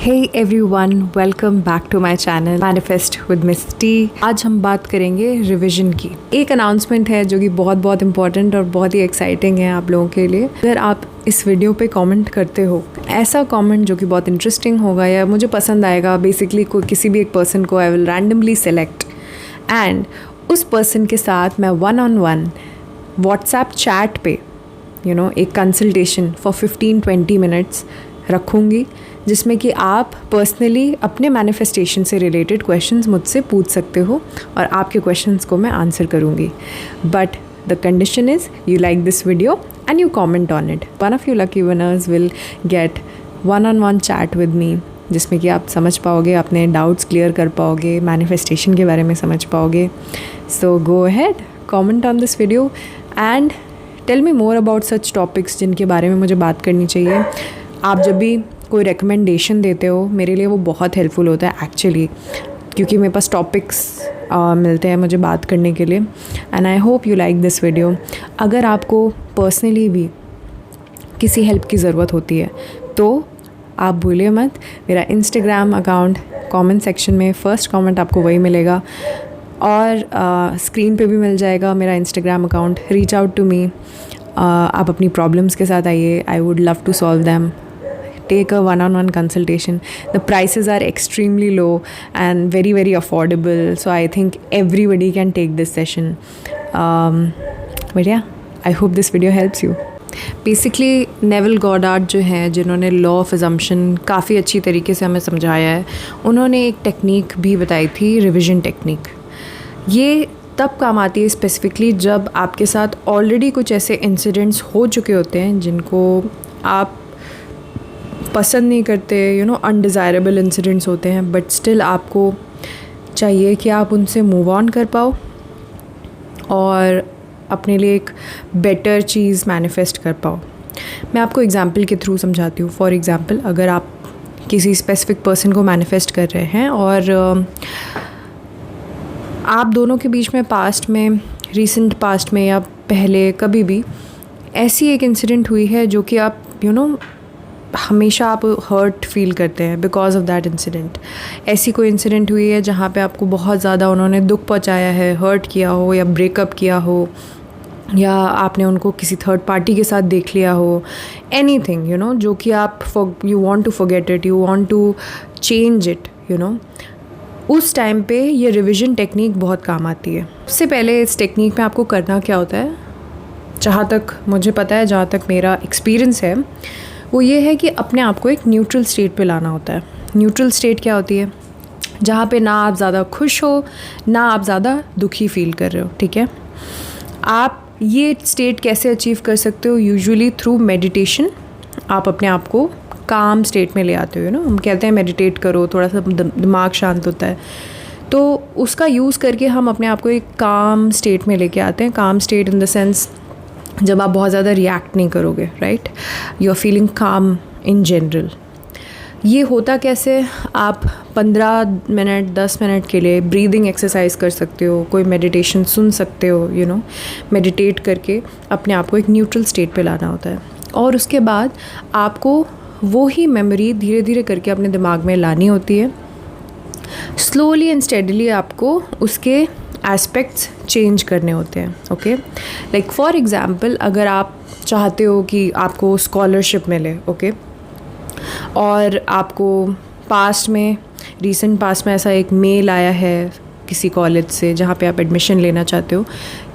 Hey everyone, welcome back to my channel manifest with Miss T. आज हम बात करेंगे रिवीजन की। एक अनाउंसमेंट है जो कि बहुत इंपॉर्टेंट और बहुत ही एक्साइटिंग है आप लोगों के लिए। अगर आप इस वीडियो पे कमेंट करते हो, ऐसा कमेंट जो कि बहुत इंटरेस्टिंग होगा या मुझे पसंद आएगा, बेसिकली कोई किसी भी एक पर्सन को I will randomly select and उस पर्सन के साथ मैं 1-on-1 व्हाट्सएप चैट पे एक कंसल्टेशन फॉर 15-20 मिनट्स रखूँगी, जिसमें कि आप पर्सनली अपने मैनिफेस्टेशन से रिलेटेड क्वेश्चंस मुझसे पूछ सकते हो और आपके क्वेश्चंस को मैं आंसर करूँगी। But the condition is you like this video and you comment on it. One of you lucky winners will get 1-on-1 chat with me, जिसमें कि आप समझ पाओगे, अपने डाउट्स क्लियर कर पाओगे, मैनिफेस्टेशन के बारे में समझ पाओगे। So go ahead, comment on this video and tell me more about such topics जिनके बारे में मुझे बात करनी चाहिए। आप जब भी कोई रिकमेंडेशन देते हो, मेरे लिए वो बहुत हेल्पफुल होता है एक्चुअली, क्योंकि मेरे पास टॉपिक्स मिलते हैं मुझे बात करने के लिए। And I hope you like this video. अगर आपको पर्सनली भी किसी हेल्प की ज़रूरत होती है तो आप भूलिए मत, मेरा इंस्टाग्राम अकाउंट कमेंट सेक्शन में फर्स्ट कमेंट आपको वही मिलेगा और स्क्रीन पे भी मिल जाएगा मेरा Instagram account. Reach out to me. आप अपनी प्रॉब्लम्स के साथ आइए, I would love to solve them. Take a 1-on-1 consultation. The prices are extremely low and very affordable, so I think everybody can take this session. But yeah, I hope this video helps you. Basically Neville Goddard जो हैं, जिन्होंने law of assumption काफ़ी अच्छी तरीके से हमें समझाया है, उन्होंने एक टेक्निक भी बताई थी, रिविजन टेक्निक। ये तब काम आती है स्पेसिफिकली जब आपके साथ ऑलरेडी कुछ ऐसे इंसिडेंट्स हो चुके होते हैं जिनको आप पसंद नहीं करते, अनडिज़ायरेबल इंसिडेंट्स होते हैं, बट स्टिल आपको चाहिए कि आप उनसे मूव ऑन कर पाओ और अपने लिए एक बेटर चीज़ मैनिफेस्ट कर पाओ। मैं आपको एग्जांपल के थ्रू समझाती हूँ। फॉर एग्जांपल, अगर आप किसी स्पेसिफिक पर्सन को मैनिफेस्ट कर रहे हैं और आप दोनों के बीच में पास्ट में, रीसेंट पास्ट में या पहले कभी भी ऐसी एक इंसिडेंट हुई है जो कि आप हमेशा आप हर्ट फील करते हैं बिकॉज ऑफ दैट इंसिडेंट। ऐसी कोई इंसिडेंट हुई है जहाँ पे आपको बहुत ज़्यादा उन्होंने दुख पहुँचाया है, हर्ट किया हो या ब्रेकअप किया हो, या आपने उनको किसी थर्ड पार्टी के साथ देख लिया हो, एनीथिंग जो कि आप you want to forget it, you want to change it. उस टाइम पे ये रिविजन टेक्निक बहुत काम आती है। उससे पहले इस टेक्निक में आपको करना क्या होता है, जहाँ तक मुझे पता है, जहाँ तक मेरा एक्सपीरियंस है, वो ये है कि अपने आप को एक न्यूट्रल स्टेट पे लाना होता है। न्यूट्रल स्टेट क्या होती है? जहाँ पे ना आप ज़्यादा खुश हो, ना आप ज़्यादा दुखी फील कर रहे हो। ठीक है, आप ये स्टेट कैसे अचीव कर सकते हो? Usually through meditation. आप अपने आप को काम स्टेट में ले आते हो। हम कहते हैं मेडिटेट करो, थोड़ा सा दिमाग शांत होता है, तो उसका यूज़ करके हम अपने आप को एक काम स्टेट में लेके आते हैं। काम स्टेट इन द सेंस जब आप बहुत ज़्यादा रिएक्ट नहीं करोगे, राइट? यू आर फीलिंग काम इन जनरल। ये होता कैसे? आप 15 मिनट 10 मिनट के लिए ब्रीदिंग एक्सरसाइज कर सकते हो, कोई मेडिटेशन सुन सकते हो। मेडिटेट करके अपने आप को एक न्यूट्रल स्टेट पे लाना होता है और उसके बाद आपको वो ही मेमोरी धीरे धीरे करके अपने दिमाग में लानी होती है। स्लोली एंड स्टेडली आपको उसके एस्पेक्ट्स चेंज करने होते हैं। ओके, लाइक फॉर एग्ज़ाम्पल, अगर आप चाहते हो कि आपको स्कॉलरशिप मिले, ओके, और आपको पास्ट में, रीसेंट पास्ट में ऐसा एक मेल आया है किसी कॉलेज से जहाँ पे आप एडमिशन लेना चाहते हो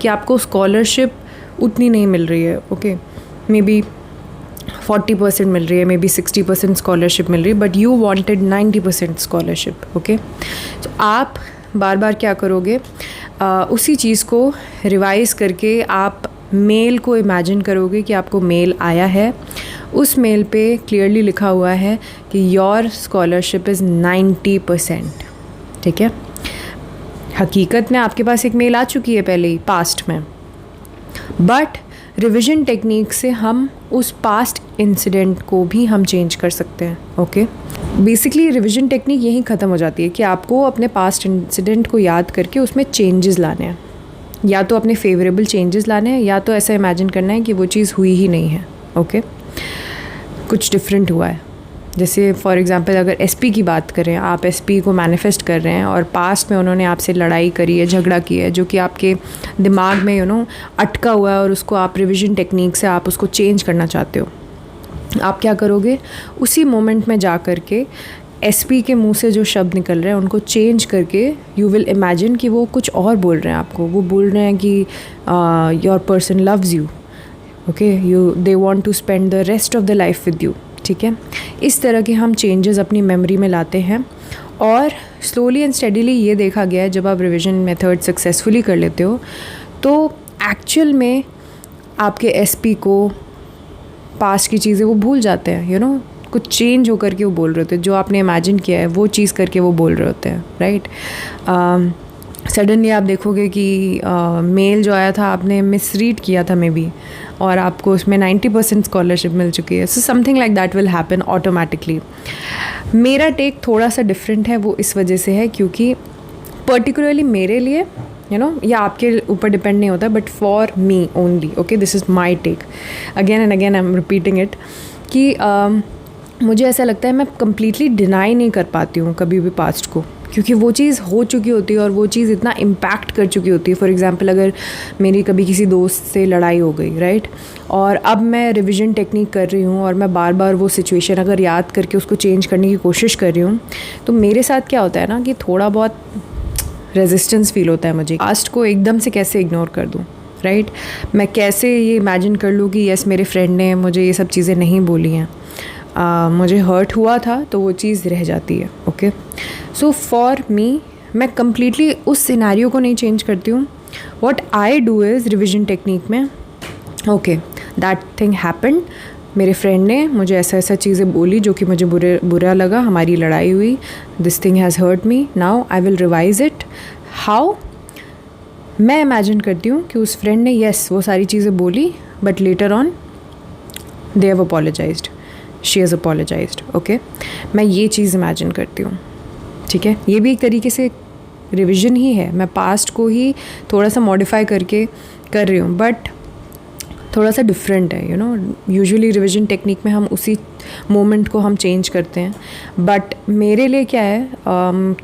कि आपको स्कॉलरशिप उतनी नहीं मिल रही है। ओके, मे बी 40% मिल रही है, मे बी 60% स्कॉलरशिप मिल रही है, but you wanted 90% scholarship. Okay, तो आप बार बार क्या करोगे, उसी चीज़ को रिवाइज़ करके आप मेल को इमेजिन करोगे कि आपको मेल आया है। उस मेल पे क्लियरली लिखा हुआ है कि योर स्कॉलरशिप इज़ 90%। ठीक है, हकीकत में आपके पास एक मेल आ चुकी है पहले ही पास्ट में, बट रिविजन टेक्निक से हम उस पास्ट इंसिडेंट को भी हम चेंज कर सकते हैं। ओके, बेसिकली रिविजन टेक्निक यहीं ख़त्म हो जाती है कि आपको अपने पास्ट इंसिडेंट को याद करके उसमें चेंजेस लाने हैं, या तो अपने फेवरेबल चेंजेस लाने हैं, या तो ऐसा इमेजिन करना है कि वो चीज़ हुई ही नहीं है। ओके, कुछ डिफरेंट हुआ है। जैसे फॉर एग्जांपल अगर एसपी की बात करें, आप एसपी को मैनिफेस्ट कर रहे हैं और पास्ट में उन्होंने आपसे लड़ाई करी है, झगड़ा किया है, जो कि आपके दिमाग में अटका हुआ है और उसको आप रिविजन टेक्निक से आप उसको चेंज करना चाहते हो। आप क्या करोगे, उसी मोमेंट में जा कर के एसपी के मुंह से जो शब्द निकल रहे हैं उनको चेंज करके यू विल इमेजिन कि वो कुछ और बोल रहे हैं आपको। वो बोल रहे हैं कि your person loves you, okay, they want to spend the rest of the life with you. ठीक है, इस तरह के हम चेंजेस अपनी मेमोरी में लाते हैं और स्लोली एंड स्टेडीली ये देखा गया है जब आप रिविजन मेथड सक्सेसफुली कर लेते हो तो एक्चुअल में आपके एसपी को पास्ट की चीज़ें वो भूल जाते हैं। कुछ चेंज होकर के वो बोल रहे होते हैं, जो आपने इमेजिन किया है वो चीज़ करके वो बोल रहे होते हैं, राइट। सडनली आप देखोगे कि मेल जो आया था आपने मिसरीड किया था मे बी, और आपको उसमें 90% स्कॉलरशिप मिल चुकी है। So something like that will happen automatically. मेरा टेक थोड़ा सा डिफरेंट है, वो इस वजह से है क्योंकि पर्टिकुलरली मेरे लिए या आपके ऊपर डिपेंड नहीं होता, but for me only, okay, this is my take, again and again I am repeating it, कि मुझे ऐसा लगता है मैं कम्प्लीटली डिनाई नहीं कर पाती हूँ कभी भी पास्ट को, क्योंकि वो चीज़ हो चुकी होती है और वो चीज़ इतना इम्पैक्ट कर चुकी होती है। फॉर एग्जांपल अगर मेरी कभी किसी दोस्त से लड़ाई हो गई, राइट, और अब मैं रिवीजन टेक्निक कर रही हूँ और मैं बार बार वो सिचुएशन अगर याद करके उसको चेंज करने की कोशिश कर रही हूँ, तो मेरे साथ क्या होता है ना कि थोड़ा बहुत रेजिस्टेंस फील होता है मुझे। पास्ट को एकदम से कैसे इग्नोर कर दूँ, राइट। मैं कैसे ये इमेजिन कर लूँ कि यस मेरे फ्रेंड ने मुझे ये सब चीज़ें नहीं बोली हैं, मुझे हर्ट हुआ था तो वो चीज़ रह जाती है, ओके। सो फॉर मी मैं कम्प्लीटली उस सिनेरियो को नहीं चेंज करती हूँ। What I do is revision technique में, ओके, दैट थिंग हैपेंड, मेरे फ्रेंड ने मुझे ऐसा ऐसा चीज़ें बोली जो कि मुझे बुरा लगा, हमारी लड़ाई हुई, this thing has hurt me, now I will revise it. How, मैं इमेजिन करती हूँ कि उस फ्रेंड ने यस वो सारी चीज़ें बोली, but later on they have apologised, she has apologised, okay. मैं ये चीज़ इमेजिन करती हूँ, ठीक है। ये भी एक तरीके से रिविजन ही है, मैं पास्ट को ही थोड़ा सा मॉडिफाई करके कर रही हूँ, बट थोड़ा सा डिफरेंट है। यूजुअली रिविजन टेक्निक में हम उसी मोमेंट को हम चेंज करते हैं, बट मेरे लिए क्या है,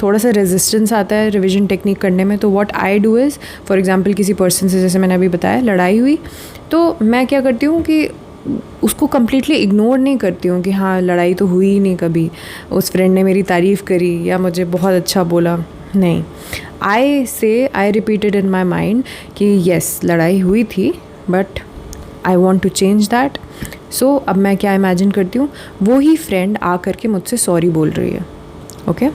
थोड़ा सा रेजिस्टेंस आता है रिविजन टेक्निक करने में। तो what I do is, for example किसी पर्सन से, जैसे मैंने अभी बताया, लड़ाई हुई, तो मैं क्या करती हूँ कि उसको कम्प्लीटली इग्नोर नहीं करती हूँ कि हाँ लड़ाई तो हुई ही नहीं कभी, उस फ्रेंड ने मेरी तारीफ़ करी या मुझे बहुत अच्छा बोला, नहीं। I repeated in my mind कि यस लड़ाई हुई थी, but I want to change that. So अब मैं क्या इमेजिन करती हूँ, वो ही फ्रेंड आ करके मुझसे सॉरी बोल रही है, ओके।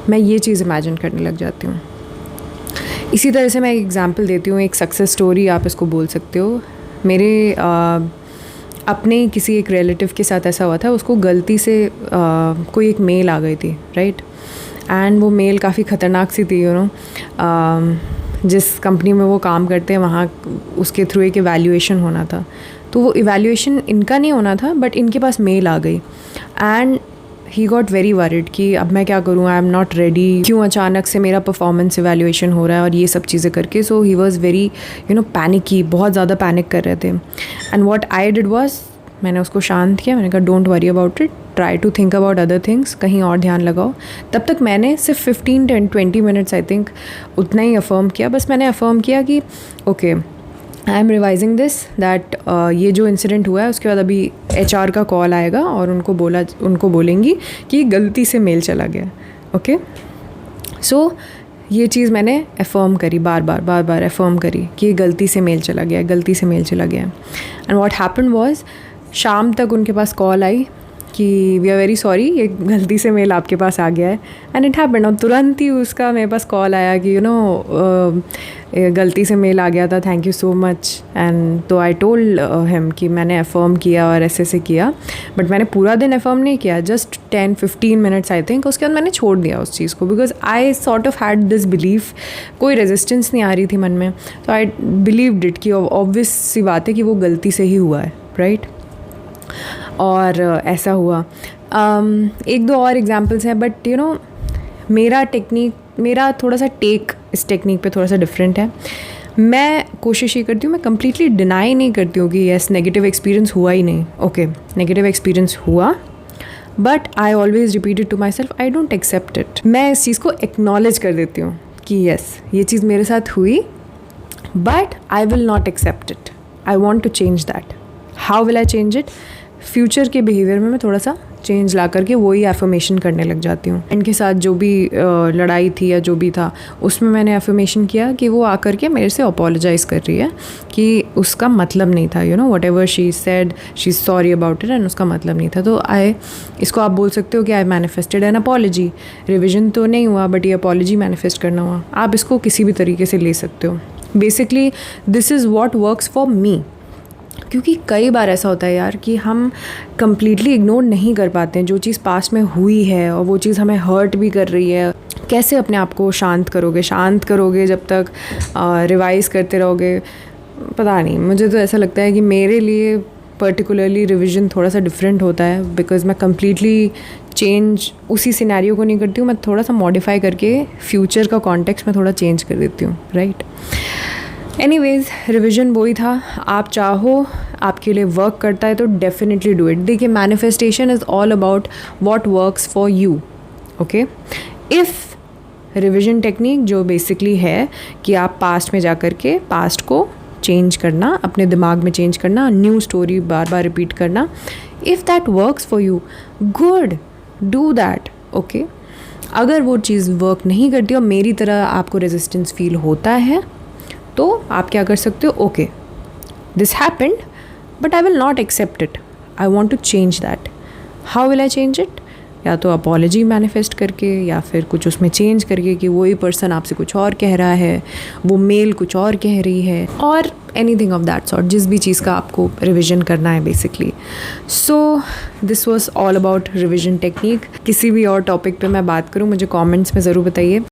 मैं ये चीज़ इमेजिन करने लग जाती हूँ। इसी तरह से मैं एक एग्जांपल देती हूँ, एक सक्सेस स्टोरी आप इसको बोल सकते हो। मेरे अपने किसी एक रिलेटिव के साथ ऐसा हुआ था, उसको गलती से कोई एक मेल आ गई थी, राइट, एंड वो मेल काफ़ी ख़तरनाक सी थी, जिस कंपनी में वो काम करते हैं वहाँ उसके थ्रू एक इवैल्यूएशन होना था, तो वो इवैल्यूएशन इनका नहीं होना था, बट इनके पास मेल आ गई and he got very worried कि अब मैं क्या करूँ, आई एम नॉट रेडी, क्यों अचानक से मेरा परफॉर्मेंस इवैल्यूएशन हो रहा है और ये सब चीज़ें करके। So he was very panicky, बहुत ज़्यादा पैनिक कर रहे थे। And what I did was, मैंने उसको शांत किया, मैंने कहा don't worry about it, try to think about other things, कहीं और ध्यान लगाओ। तब तक मैंने सिर्फ 15-20 मिनट्स आई थिंक उतना ही अफर्म किया, बस मैंने अफर्म किया कि okay I am revising this, that ये जो इंसिडेंट हुआ है उसके बाद अभी HR का कॉल आएगा और उनको बोलेंगी कि गलती से मेल चला गया, ओके। सो ये चीज़ मैंने अफर्म करी, बार बार अफर्म करी कि गलती से मेल चला गया, गलती से मेल चला गया। एंड व्हाट हैपेंड वाज, शाम तक उनके पास कॉल आई कि वी आर वेरी सॉरी, ये गलती से मेल आपके पास आ गया है। एंड इट हैपेंड, और तुरंत ही उसका मेरे पास कॉल आया कि गलती से मेल आ गया था, thank you so much. And तो आई टोल्ड हिम कि मैंने अफर्म किया और ऐसे किया, बट मैंने पूरा दिन अफर्म नहीं किया, जस्ट 10-15 मिनट्स आई थिंक। उसके बाद मैंने छोड़ दिया उस चीज़ को, because I sort of had this belief, कोई रेजिस्टेंस नहीं आ रही थी मन में, तो आई बिलीव्ड इट कि ऑब्वियस सी बात है कि वो गलती से ही हुआ है, राइट। और ऐसा हुआ। एक दो और एग्जांपल्स हैं, बट मेरा थोड़ा सा टेक इस टेक्निक पे थोड़ा सा डिफरेंट है। मैं कोशिश ये करती हूँ, मैं कम्प्लीटली डिनाई नहीं करती हूँ कि यस नेगेटिव एक्सपीरियंस हुआ ही नहीं, ओके नेगेटिव एक्सपीरियंस हुआ, but I always repeat it to myself, I don't accept it. मैं इस चीज़ को एक्नॉलेज कर देती हूँ कि यस ये चीज़ मेरे साथ हुई, but I will not accept it, I want to change that. How will I change it? Future के बिहेवियर में मैं थोड़ा सा चेंज ला करके वही एफर्मेशन करने लग जाती हूँ। इनके साथ जो भी लड़ाई थी या जो भी था उसमें मैंने एफर्मेशन किया कि वो आकर के मेरे से अपोलोजाइज़ कर रही है कि उसका मतलब नहीं था, you know what ever she said she is sorry about it and उसका मतलब नहीं था। तो इसको आप बोल सकते हो कि I manifested an apology. Revision तो नहीं हुआ बट ये अपॉलजी मैनिफेस्ट करना हुआ। आप इसको किसी भी तरीके से ले सकते हो। Basically this is what works for me. क्योंकि कई बार ऐसा होता है यार कि हम कम्प्लीटली इग्नोर नहीं कर पाते हैं जो चीज़ पास्ट में हुई है और वो चीज़ हमें हर्ट भी कर रही है। कैसे अपने आप को शांत करोगे जब तक रिवाइज़ करते रहोगे? पता नहीं, मुझे तो ऐसा लगता है कि मेरे लिए पर्टिकुलरली रिविज़न थोड़ा सा डिफरेंट होता है, बिकॉज़ मैं कम्प्लीटली चेंज उसी सिनेरियो को नहीं करती हूँ, मैं थोड़ा सा मॉडिफाई करके फ्यूचर का कॉन्टेक्स्ट में थोड़ा चेंज कर देती हूँ, राइट। एनीवेज़ रिविज़न वही था। आप चाहो आपके लिए वर्क करता है तो डेफिनेटली डू इट। देखिए manifestation is all about what works for you, okay. If revision technique जो बेसिकली है कि आप पास्ट में जा कर के पास्ट को चेंज करना, अपने दिमाग में चेंज करना, न्यू स्टोरी बार बार रिपीट करना, if that works for you good, do that, okay. अगर वो चीज़ वर्क नहीं करती और मेरी तरह आपको रेजिस्टेंस फील होता है तो आप क्या कर सकते हो? Okay this happened but I will not accept it, I want to change that. How will I change it? या तो अपॉलजी मैनिफेस्ट करके या फिर कुछ उसमें चेंज करके कि वही पर्सन आपसे कुछ और कह रहा है, वो मेल कुछ और कह रही है, और एनीथिंग ऑफ दैट सॉर्ट, जिस भी चीज़ का आपको रिविज़न करना है basically. So this was all about revision technique. किसी भी और टॉपिक पे मैं बात करूँ मुझे कमेंट्स में ज़रूर बताइए।